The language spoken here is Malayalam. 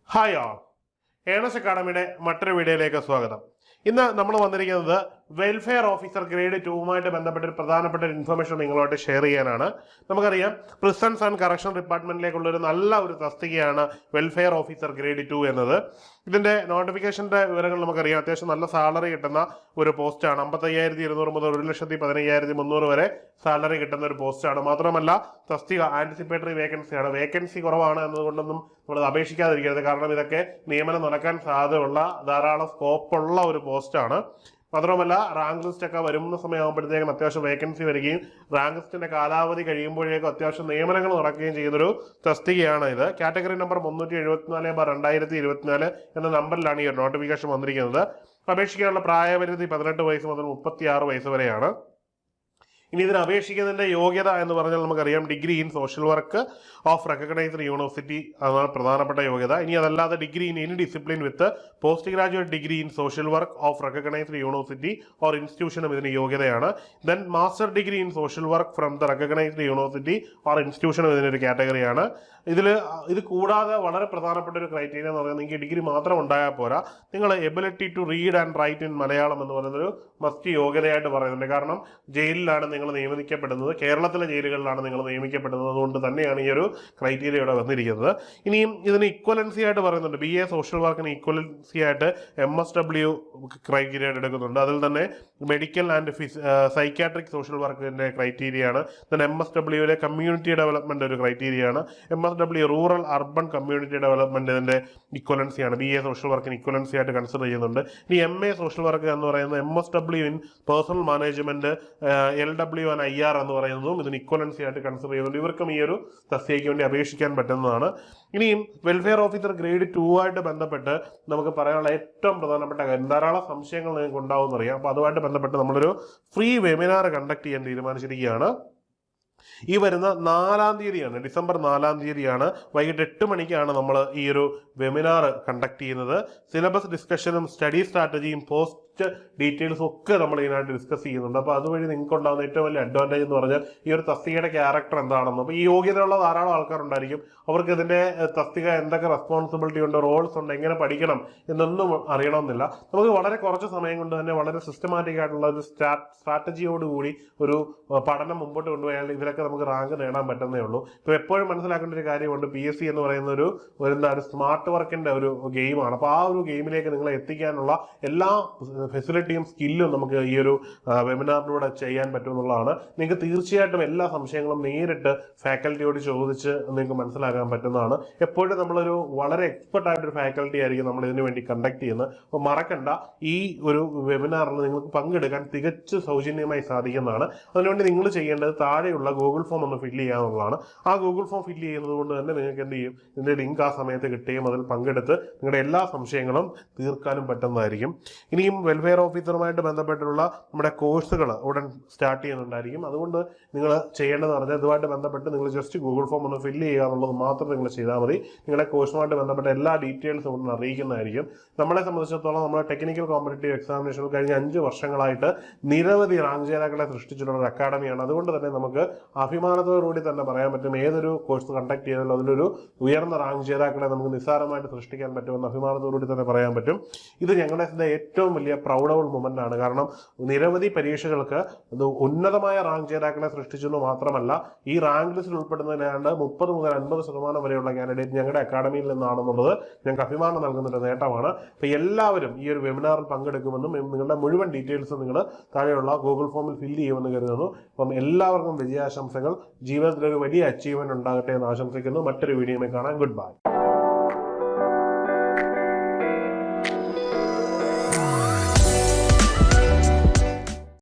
ഹായ് ഓൾ, ഏണസ് അക്കാഡമിയുടെ മറ്റൊരു വീഡിയോയിലേക്ക് സ്വാഗതം. ഇന്ന് നമ്മൾ വന്നിരിക്കുന്നത് വെൽഫെയർ ഓഫീസർ ഗ്രേഡ് 2വുമായിട്ട് ബന്ധപ്പെട്ട ഒരു പ്രധാനപ്പെട്ട ഒരു ഇൻഫർമേഷൻ നിങ്ങളുമായിട്ട് ഷെയർ ചെയ്യാനാണ്. നമുക്കറിയാം, പ്രിസൺസ് ആൻഡ് കറക്ഷൻ ഡിപ്പാർട്ട്മെന്റിലേക്കുള്ള ഒരു നല്ല ഒരു തസ്തികയാണ് വെൽഫെയർ ഓഫീസർ ഗ്രേഡ് 2 എന്നത്. ഇതിന്റെ നോട്ടിഫിക്കേഷന്റെ വിവരങ്ങൾ നമുക്കറിയാം. അത്യാവശ്യം നല്ല സാലറി കിട്ടുന്ന ഒരു പോസ്റ്റാണ്. 55,200 മുതൽ 1,15,300 വരെ സാലറി കിട്ടുന്ന ഒരു പോസ്റ്റാണ്. മാത്രമല്ല, തസ്തിക ആന്റിസിപ്പേറ്ററി വേക്കൻസിയാണ്. വേക്കൻസി കുറവാണ് എന്നതുകൊണ്ടൊന്നും നമ്മൾ അപേക്ഷിക്കാതിരിക്കരുത്. കാരണം ഇതൊക്കെ നിയമനം നടക്കാൻ സാധ്യതയുള്ള ധാരാളം സ്കോപ്പുള്ള ഒരു പോസ്റ്റാണ്. മാത്രമല്ല, റാങ്ക് ലിസ്റ്റ് ഒക്കെ വരുന്ന സമയമാകുമ്പോഴത്തേക്കും അത്യാവശ്യം വേക്കൻസി വരികയും റാങ്ക് ലിസ്റ്റിന്റെ കാലാവധി കഴിയുമ്പോഴേക്കും അത്യാവശ്യം നിയമനങ്ങൾ നടക്കുകയും ചെയ്യുന്നൊരു തസ്തികയാണ് ഇത്. കാറ്റഗറി നമ്പർ 374/2024 എന്ന നമ്പറിലാണ് ഈ നോട്ടിഫിക്കേഷൻ വന്നിരിക്കുന്നത്. അപേക്ഷിക്കാനുള്ള പ്രായപരിധി 18 വയസ്സ് മുതൽ 36 വയസ്സ് വരെയാണ്. ഇനി ഇതിന് അപേക്ഷിക്കുന്നതിന്റെ യോഗ്യത എന്ന് പറഞ്ഞാൽ നമുക്കറിയാം, degree in social work of recognised university അതാണ് പ്രധാനപ്പെട്ട യോഗ്യത. ഇനി അതല്ലാതെ degree in any discipline with post graduate degree in social work of recognised university or ഇൻസ്റ്റിറ്റ്യൂഷനും ഇതിന് യോഗ്യതയാണ്. Then master degree in social work from the recognised university or ഇൻസ്റ്റിറ്റ്യൂഷനും ഇതിനൊരു കാറ്റഗറിയാണ്. ഇത് കൂടാതെ വളരെ പ്രധാനപ്പെട്ട ഒരു ക്രൈറ്റീരിയ എന്ന് പറയുന്നത്, നിങ്ങൾക്ക് ഡിഗ്രി മാത്രം ഉണ്ടായാൽ പോരാ, നിങ്ങൾ ability to read and write in Malayalam എന്ന് പറയുന്നൊരു മസ്റ്റ് യോഗ്യതയായിട്ട് പറയുന്നുണ്ട്. കാരണം ജയിലിലാണ് നിങ്ങൾ നിയമിക്കപ്പെടുന്നത്, കേരളത്തിലെ ജയിലുകളിലാണ് നിങ്ങൾ നിയമിക്കപ്പെടുന്നത്. അതുകൊണ്ട് തന്നെയാണ് ഈ ഒരു ക്രൈറ്റീരിയ ഇവിടെ വന്നിരിക്കുന്നത്. ഇനിയും ഇതിന് ഇക്വലൻസി ആയിട്ട് പറയുന്നുണ്ട്. BA സോഷ്യൽ വർക്കിന് ഇക്വലൻസി ആയിട്ട് MSW ക്രൈറ്റീരിയ ആയിട്ട് എടുക്കുന്നുണ്ട്. അതിൽ തന്നെ മെഡിക്കൽ ആൻഡ് സൈക്യാട്രിക് സോഷ്യൽ വർക്കിന്റെ ക്രൈറ്റീരിയ ആണ്. ദെൻ MSWയിലെ കമ്മ്യൂണിറ്റി ഡെവലപ്മെന്റ് ഒരു ക്രൈറ്റീരിയ ആണ്. MSW rural urban community development ഇതിന്റെ ഇക്വലൻസിയാണ്. BA സോഷ്യൽ വർക്കിന് ഇക്വലൻസി ആയിട്ട് കൺസിഡർ ചെയ്യുന്നുണ്ട്. ഇനി MA സോഷ്യൽ വർക്ക് എന്ന് പറയുന്നത് MSW in personnel management, LW and IR എന്ന് പറയുന്നതും ഇതിന് ഇക്വലൻസി ആയിട്ട് കൺസിഡർ ചെയ്യുന്നുണ്ട്. ഇവർക്കും ഈ ഒരു തസ്തികയ്ക്ക് വേണ്ടി അപേക്ഷിക്കാൻ പറ്റുന്നതാണ്. ഇനിയും വെൽഫെയർ ഓഫീസർ ഗ്രേഡ് 2 ആയിട്ട് ബന്ധപ്പെട്ട് നമുക്ക് പറയാനുള്ള ഏറ്റവും പ്രധാനപ്പെട്ട കാര്യം, ധാരാളം സംശയങ്ങൾ നിങ്ങൾക്ക് ഉണ്ടാവും എന്നറിയാം. അപ്പോൾ അതുമായിട്ട് ബന്ധപ്പെട്ട് നമ്മളൊരു ഫ്രീ വെബിനാർ കണ്ടക്ട് ചെയ്യാൻ തീരുമാനിച്ചിരിക്കുകയാണ്. ഈ വരുന്ന 4-ാം തീയതിയാണ്, ഡിസംബർ 4-ാം തീയതിയാണ്, വൈകിട്ട് 8 മണിക്കാണ് നമ്മൾ ഈ ഒരു വെബിനാർ കണ്ടക്ട് ചെയ്യുന്നത്. സിലബസ് ഡിസ്കഷനും സ്റ്റഡി സ്ട്രാറ്റജിയും പോസ്റ്റ് ഡീറ്റെയിൽസും ഒക്കെ നമ്മൾ ഇതിനായിട്ട് ഡിസ്കസ് ചെയ്യുന്നുണ്ട്. അപ്പോൾ അതുവഴി നിങ്ങൾക്ക് ഉണ്ടാകുന്ന ഏറ്റവും വലിയ അഡ്വാൻറ്റേജ് എന്ന് പറഞ്ഞാൽ ഈ ഒരു തസ്തികയുടെ ക്യാരക്ടർ എന്താണെന്ന്. അപ്പോൾ ഈ യോഗ്യതയുള്ള ധാരാളം ആൾക്കാരുണ്ടായിരിക്കും. അവർക്ക് ഇതിന്റെ തസ്തിക എന്തൊക്കെ റെസ്പോൺസിബിലിറ്റി ഉണ്ട്, റോൾസ് ഉണ്ട്, എങ്ങനെ പഠിക്കണം എന്നൊന്നും അറിയണമെന്നില്ല. നമുക്ക് വളരെ കുറച്ച് സമയം കൊണ്ട് തന്നെ വളരെ സിസ്റ്റമാറ്റിക് ആയിട്ടുള്ള ഒരു സ്ട്രാറ്റജിയോടുകൂടി ഒരു പഠനം മുമ്പോട്ട് കൊണ്ടുപോയാൽ ഇതിലൊക്കെ നമുക്ക് റാങ്ക് നേടാൻ പറ്റുന്നേ ഉള്ളൂ. ഇപ്പോൾ എപ്പോഴും മനസ്സിലാക്കേണ്ട ഒരു കാര്യമുണ്ട്, PSC എന്ന് പറയുന്ന ഒരു സ്മാർട്ട് വർക്കിന്റെ ഒരു ഗെയിമാണ്. അപ്പോൾ ആ ഒരു ഗെയിമിലേക്ക് നിങ്ങളെ എത്തിക്കാനുള്ള എല്ലാ ഫെസിലിറ്റിയും സ്കില്ലും നമുക്ക് ഈ ഒരു വെബിനാറിലൂടെ ചെയ്യാൻ പറ്റുമെന്നുള്ളതാണ്. നിങ്ങൾക്ക് തീർച്ചയായിട്ടും എല്ലാ സംശയങ്ങളും നേരിട്ട് ഫാക്കൽറ്റിയോട് ചോദിച്ച് നിങ്ങൾക്ക് മനസ്സിലാക്കാൻ പറ്റുന്നതാണ്. എപ്പോഴും നമ്മളൊരു വളരെ എക്സ്പെർട്ട് ആയിട്ടൊരു ഫാക്കൽറ്റി ആയിരിക്കും നമ്മൾ ഇതിനു വേണ്ടി കണ്ടക്ട് ചെയ്യുന്നത്. അപ്പോൾ മറക്കണ്ട, ഈ ഒരു വെബിനാറിൽ നിങ്ങൾക്ക് പങ്കെടുക്കാൻ തികച്ച് സൗജന്യമായി സാധിക്കുന്നതാണ്. അതിനുവേണ്ടി നിങ്ങൾ ചെയ്യേണ്ടത് താഴെയുള്ള ഗൂഗിൾ ഫോം ഒന്ന് ഫില്ല് ചെയ്യാന്നുള്ളതാണ്. ആ ഗൂഗിൾ ഫോം ഫില്ല് ചെയ്യുന്നത് കൊണ്ട് തന്നെ നിങ്ങൾക്ക് എന്ത് ചെയ്യും, ഇതിന്റെ ലിങ്ക് ആ സമയത്ത് കിട്ടുകയും അതിൽ പങ്കെടുത്ത് നിങ്ങളുടെ എല്ലാ സംശയങ്ങളും തീർക്കാനും പറ്റുന്നതായിരിക്കും. ഇനിയും വെൽഫെയർ ഓഫീസറുമായിട്ട് ബന്ധപ്പെട്ടുള്ള നമ്മുടെ കോഴ്സുകൾ ഉടൻ സ്റ്റാർട്ട് ചെയ്യുന്നുണ്ടായിരിക്കും. അതുകൊണ്ട് നിങ്ങൾ ചെയ്യേണ്ടതെന്ന് പറഞ്ഞാൽ ഇതുമായിട്ട് ബന്ധപ്പെട്ട് നിങ്ങൾ ജസ്റ്റ് ഗൂഗിൾ ഫോം ഒന്ന് ഫില്ല് ചെയ്യുക എന്നുള്ളത് മാത്രം നിങ്ങൾ ചെയ്താൽ മതി. നിങ്ങളുടെ കോഴ്സുമായിട്ട് ബന്ധപ്പെട്ട എല്ലാ ഡീറ്റെയിൽസും ഉടൻ അറിയിക്കുന്നതായിരിക്കും. നമ്മളെ സംബന്ധിച്ചിടത്തോളം നമ്മുടെ ടെക്നിക്കൽ കോമ്പറ്റേറ്റീവ് എക്സാമിനേഷൻ കഴിഞ്ഞ 5 വർഷങ്ങളായിട്ട് നിരവധി റാങ്ക് ജേതാക്കളെ സൃഷ്ടിച്ചിട്ടുള്ള ഒരു അക്കാഡമിയാണ്. അതുകൊണ്ട് തന്നെ നമുക്ക് അഭിമാനത്തോടുകൂടി തന്നെ പറയാൻ പറ്റും, ഏതൊരു കോഴ്സ് കണ്ടക്ട് ചെയ്താലും അതിലൊരു ഉയർന്ന റാങ്ക് ജേതാക്കളെ നമുക്ക് നിസ്സാരമായിട്ട് സൃഷ്ടിക്കാൻ പറ്റുമെന്ന് അഭിമാനത്തോടുകൂടി തന്നെ പറയാൻ പറ്റും. ഇത് ഞങ്ങളുടെ ഏറ്റവും വലിയ പ്രൗഡബിൾ മൊമെന്റ് ആണ്. കാരണം നിരവധി പരീക്ഷകൾക്ക് ഉന്നതമായ റാങ്ക് ജേതാക്കളെ സൃഷ്ടിച്ചെന്ന് മാത്രമല്ല, ഈ റാങ്ക് ലിസ്റ്റിൽ ഉൾപ്പെടുന്നതിനാണ്ട് 30 മുതൽ 50% വരെയുള്ള കാൻഡിഡേറ്റ് ഞങ്ങളുടെ അക്കാഡമിയിൽ നിന്നാണെന്നുള്ളത് ഞങ്ങൾക്ക് അഭിമാനം നൽകുന്ന ഒരു നേട്ടമാണ്. അപ്പോൾ എല്ലാവരും ഈ ഒരു വെബിനാറിൽ പങ്കെടുക്കുമെന്നും നിങ്ങളുടെ മുഴുവൻ ഡീറ്റെയിൽസും നിങ്ങൾ താഴെയുള്ള ഗൂഗിൾ ഫോമിൽ ഫില്ല് ചെയ്യുമെന്ന് കരുതുന്നു. അപ്പം എല്ലാവർക്കും വിജയാശംസകൾ. ജീവിതത്തിൽ ഒരു വലിയ അച്ചീവ്മെന്റ് ഉണ്ടാകട്ടെ എന്ന് ആശംസിക്കുന്നു. മറ്റൊരു വീഡിയോയിൽ കാണാം. Good bye.